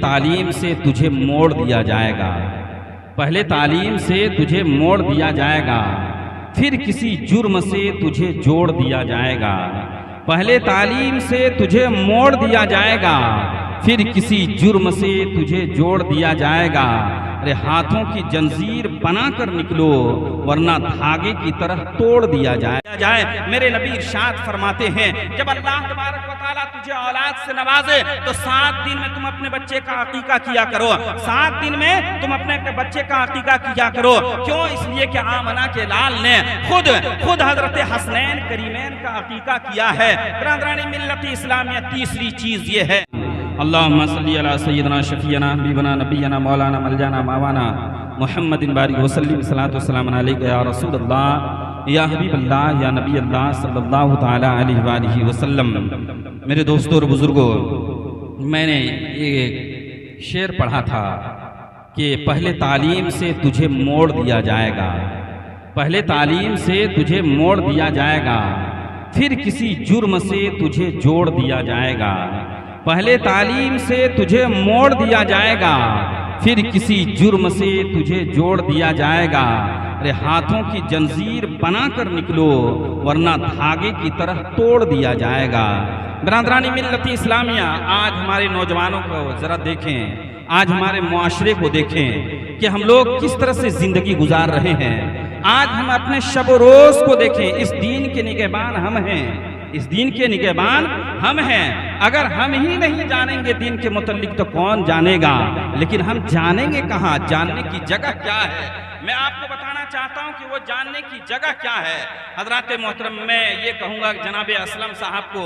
تعلیم سے تجھے موڑ دیا جائے گا، پہلے تعلیم سے تجھے موڑ دیا جائے گا، پھر کسی جرم سے تجھے جوڑ دیا جائے گا۔ پہلے تعلیم سے تجھے موڑ دیا جائے گا، پھر کسی جرم سے تجھے جوڑ دیا جائے گا۔ ارے ہاتھوں کی جنزیر بنا کر نکلو ورنہ دھاگے کی طرح توڑ دیا جائے۔ میرے نبی ارشاد فرماتے ہیں جب اللہ تبارک و تعالیٰ تجھے اولاد سے نوازے تو 7 دن میں تم اپنے بچے کا عقیقہ کیا کرو، 7 دن میں تم اپنے بچے کا عقیقہ کیا کرو۔ کیوں؟ اس لیے کہ آمنہ کے لال نے خود حضرت حسنین کریمین کا عقیقہ کیا ہے۔ برادران ملت اسلامیہ تیسری چیز یہ ہے، اللہم صلی علی سیدنا شفیعنا حبیبنا نبینا مولانا ملجانا ماوانا محمد بارک وسلم صلاۃ والسلام علیکہ یا رسول اللہ یا حبیب اللہ یا نبی اللہ صلی اللہ تعالی علیہ وآلہ وسلم۔ میرے دوستوں اور بزرگوں، میں نے ایک شعر پڑھا تھا کہ پہلے تعلیم سے تجھے موڑ دیا جائے گا، پہلے تعلیم سے تجھے موڑ دیا جائے گا، پھر کسی جرم سے تجھے جوڑ دیا جائے گا۔ پہلے تعلیم سے تجھے موڑ دیا جائے گا، پھر کسی جرم سے تجھے جوڑ دیا جائے گا۔ ارے ہاتھوں کی جنزیر بنا کر نکلو ورنہ دھاگے کی طرح توڑ دیا جائے گا۔ برادران ملت اسلامیہ، آج ہمارے نوجوانوں کو ذرا دیکھیں، آج ہمارے معاشرے کو دیکھیں کہ ہم لوگ کس طرح سے زندگی گزار رہے ہیں۔ آج ہم اپنے شب و روز کو دیکھیں، اس دین کے نگہبان ہم ہیں، اس دین کے نگہبان ہم ہیں۔ اگر ہم ہی نہیں جانیں گے دین کے متعلق تو کون جانے گا؟ لیکن ہم جانیں گے کہاں؟ جاننے کی جگہ کیا ہے؟ میں آپ کو بتانا چاہتا ہوں کہ وہ جاننے کی جگہ کیا ہے۔ حضرات محترم، میں یہ کہوں گا کہ جناب اسلم صاحب کو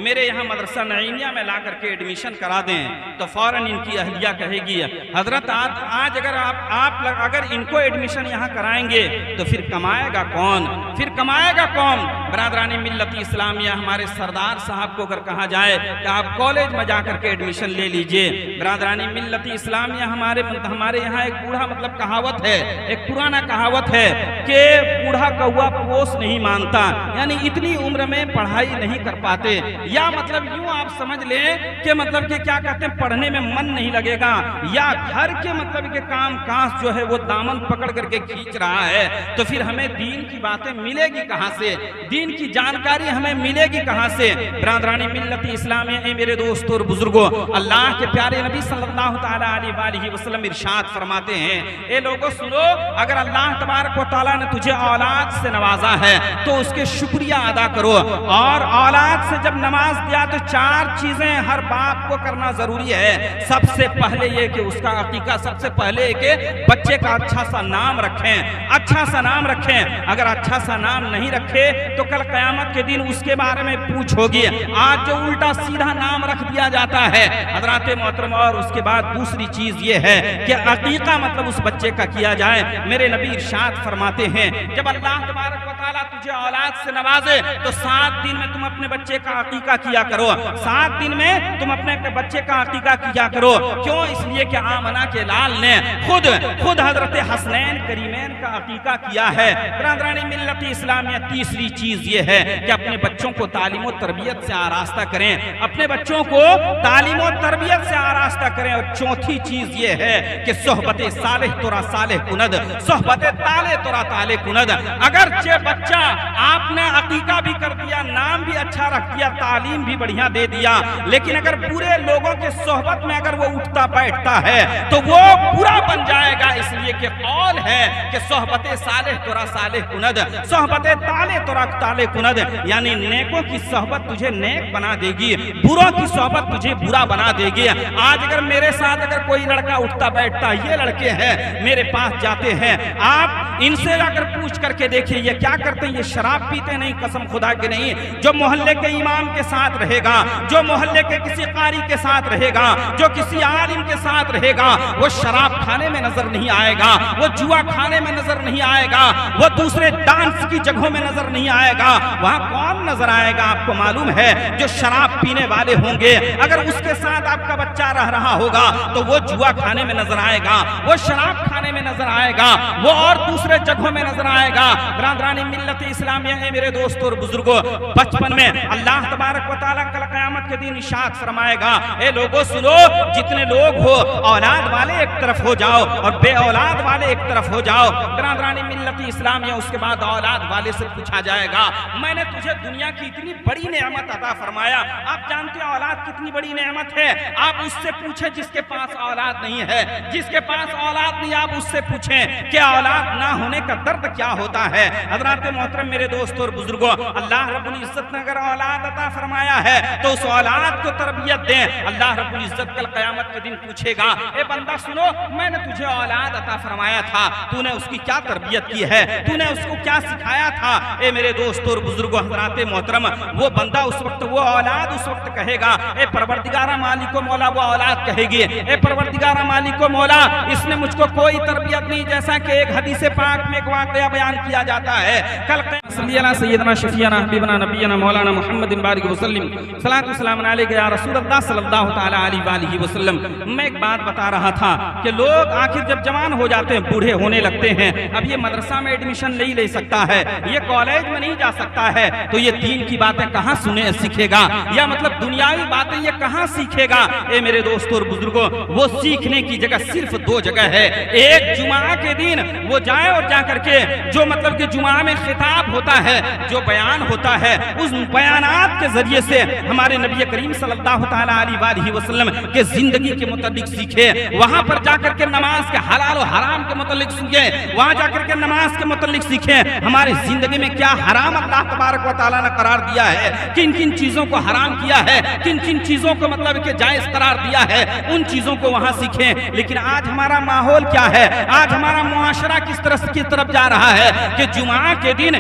میرے یہاں مدرسہ نعیمیہ میں لا کر کے ایڈمیشن کرا دیں تو فوراً ان کی اہلیہ کہے گی حضرت آج اگر آپ اگر ان کو ایڈمیشن یہاں کرائیں گے تو پھر کمائے گا کون؟ پھر کمائے گا کون؟ برادران ملت اسلامیہ، ہمارے سردار صاحب کو اگر کہا جائے کہ آپ کالج میں جا کر کے ایڈمیشن لے لیجئے، برادران ملت اسلامیہ ہمارے یہاں ایک بوڑھا مطلب کہاوت ہے، ایک پرانا کہاوت ہے کہ بوڑھا کوا پوس نہیں مانتا، یعنی اتنی عمر میں پڑھائی نہیں کر پاتے، یا مطلب یوں آپ سمجھ لیں کہ مطلب کہ کیا کہتے ہیں پڑھنے میں من نہیں لگے گا، یا گھر کے مطلب کہ کام کاج جو ہے وہ دامن پکڑ کر کے کھینچ رہا ہے، تو پھر ہمیں دین کی باتیں ملے گی کہاں سے؟ دین کی جانکاری ہمیں ملے گی کہاں سے؟ برادران ملت اسلامیہ، اے میرے دوستوں اور بزرگوں، اللہ کے پیارے نبی صلی اللہ تعالی علیہ وآلہ وسلم ارشاد فرماتے ہیں، اے لوگوں سنو، اگر اللہ تبارک و تعالیٰ نے تجھے اولاد سے نوازا ہے تو اس کے شکریہ ادا کرو، اور اولاد سے جب نواز دیا تو 4 چیزیں ہر باپ کو کرنا ضروری ہے۔ سب سے پہلے یہ کہ اس کا عقیقہ، سب سے پہلے کہ بچے کا اچھا سا نام رکھیں، اچھا سا نام رکھیں۔ اگر اچھا سا نام نہیں رکھے تو کل قیامت کے دن اس کے بارے میں پوچھ ہوگی۔ آج جو الٹا سیدھا نام رکھ دیا جاتا ہے حضرات محترم، اور اس کے بعد دوسری چیز یہ ہے کہ عقیقہ مطلب اس بچے کا کیا جائے۔ میرے نبی ارشاد فرماتے ہیں جب اللہ تبارک و تعالیٰ تجھے اولاد سے نوازے تو 7 دن میں تم اپنے بچے کا عقیقہ کیا کرو، 7 دن میں تم اپنے بچے کا عقیقہ کیا کرو۔ کیوں؟ اس لیے کہ آمنہ کے لال نے خود حضرت حسنین کریمین کا عقیقہ کیا ہے۔ برادران ملت اسلامیہ تیسری چیز یہ ہے کہ اپنے بچوں کو تعلیم و تربیت سے آراستہ کریں، اپنے بچوں کو تعلیم و تربیت سے آراستہ کریں۔ اور چوتھی چیز یہ ہے کہ صحبت صالح ترا صالح کند، صحبت تالے ترا تالے کند۔ اگرچہ بچہ آپ نے عقیقہ بھی کر دیا، نام بھی اچھا رکھ دیا، تعلیم بھی بڑھیا دے دیا، لیکن اگر برے لوگوں کے صحبت میں اگر وہ اٹھتا بیٹھتا ہے تو وہ برا بن جائے گا۔ اس لیے کہ قول ہے کہ صحبت صالح ترا صالح کند، صحبت تالے ترا تالے کند، یعنی نیکوں کی صحبت تجھے نیک بنا دے گی، بروں کی صحبت تجھے برا بنا دے گی۔ آج اگر میرے ساتھ اگر کوئی لڑکا اٹھتا بیٹھتا، یہ لڑکے ہیں میرے پاس جاتے ہیں، آپ ان سے اگر پوچھ کر کے دیکھیں یہ کیا کرتے ہیں؟ یہ شراب پیتے نہیں، قسم خدا کے نہیں۔ جو محلے کے امام کے ساتھ رہے گا، جو محلے کے کسی قاری کے ساتھ رہے گا، جو کسی عالم کے ساتھ رہے گا، وہ شراب کھانے میں نظر نہیں آئے گا، وہ جوا کھانے میں نظر نہیں آئے گا، وہ دوسرے ڈانس کی جگہوں میں نظر نہیں آئے گا۔ وہاں کون نظر آئے گا؟ آپ کو معلوم ہے جو شراب پینے والے ہوں گے، اگر اس کے ساتھ آپ کا بچہ رہ رہا ہوگا تو وہ جوا کھانے میں نظر آئے گا، وہ شراب کھانے کھانے میں نظر آئے گا، وہ اور دوسرے جگہوں میں نظر آئے گا۔ برادران ملت اسلامیہ ہے میرے دوستو اور بزرگوں، بچپن میں اللہ تبارک و تعالیٰ کل قیامت کے دن ارشاد فرمائے گا، اے لوگوں سنو، جتنے لوگ ہو اولاد والے ایک طرف ہو جاؤ اور بے اولاد والے ایک طرف ہو جاؤ۔ برادران ملت اسلامیہ اس کے بعد اولاد والے سے پوچھا جائے گا، میں نے تجھے دنیا کی اتنی بڑی نعمت عطا فرمایا، آپ جانتے ہیں اولاد کتنی بڑی نعمت ہے، آپ اس سے پوچھیں جس کے پاس اولاد نہیں ہے، جس کے پاس اولاد نہیں آپ اس سے پوچھیں کہ اولاد نہ ہونے کا درد کیا ہوتا ہے۔ حضرات محترم میرے دوستوں اور بزرگوں، اللہ رب العزت نے اگر اولاد عطا فرمایا ہے تو اس اولاد کو تربیت دیں۔ اللہ رب العزت کل قیامت کے دن پوچھے گا، اے بندہ سنو، میں نے تجھے اولاد عطا فرمایا تھا، تو نے اس کی کیا تربیت کی ہے، تو نے اس کو کیا سکھایا تھا؟ اے میرے دوستوں اور بزرگوں، حضرات محترم، وہ بندہ اس وقت، وہ اولاد اس وقت کہے گا، اے پروردگارہ مالک و مولا، وہ اولاد کہے گی، اے پروردگارہ مالک و مولا، اس نے مجھ کو کوئی تربیت نہیں، جیسا کہ ایک حدیث پاک میں ایک واقعہ بیان کیا جاتا ہے، کل صلی اللہ سیدنا شفیعنا حبیبنا نبینا مولانا محمد بارک وسلم، صلاۃ والسلام علیک یا رسول اللہ صلی اللہ تعالی علیہ وآلہ وسلم۔ میں ایک بات بتا رہا تھا کہ لوگ آخر جب جوان ہو جاتے ہیں، بوڑھے ہونے لگتے ہیں، اب یہ مدرسہ میں ایڈمیشن نہیں لے سکتا ہے، یہ کالج میں نہیں جا سکتا ہے، تو یہ دین کی باتیں کہاں سیکھے گا، یا مطلب دنیاوی باتیں یہ کہاں سیکھے گا؟ اے میرے دوستوں اور بزرگوں، وہ سیکھنے کی جگہ صرف دو جگہ ہے، ایک جمعہ کے دن وہ جائے اور جا کر کے جو مطلب کہ جمعہ میں خطاب ہوتا ہے، جو بیان ہوتا ہے، اس بیانات کے ذریعے سے ہمارے نبی کریم صلی اللہ تعالیٰ علیہ وآلہ وسلم کے زندگی کے متعلق سیکھے، وہاں پر جا کر کے نماز کے حلال و حرام کے متعلق سیکھے، وہاں جا کر کے نماز کے متعلق سیکھے، ہمارے زندگی میں کیا حرام اللہ تبارک و تعالیٰ نے قرار دیا ہے، کن کن چیزوں کو حرام کیا ہے، کن کن چیزوں کو مطلب کہ جائز قرار دیا ہے، ان چیزوں کو وہاں سیکھیں۔ لیکن آج ہمارا ماحول کیا ہے، آج ہمارا معاشرہ کس طرح کی طرف جا رہا ہے کہ جمعہ کے دن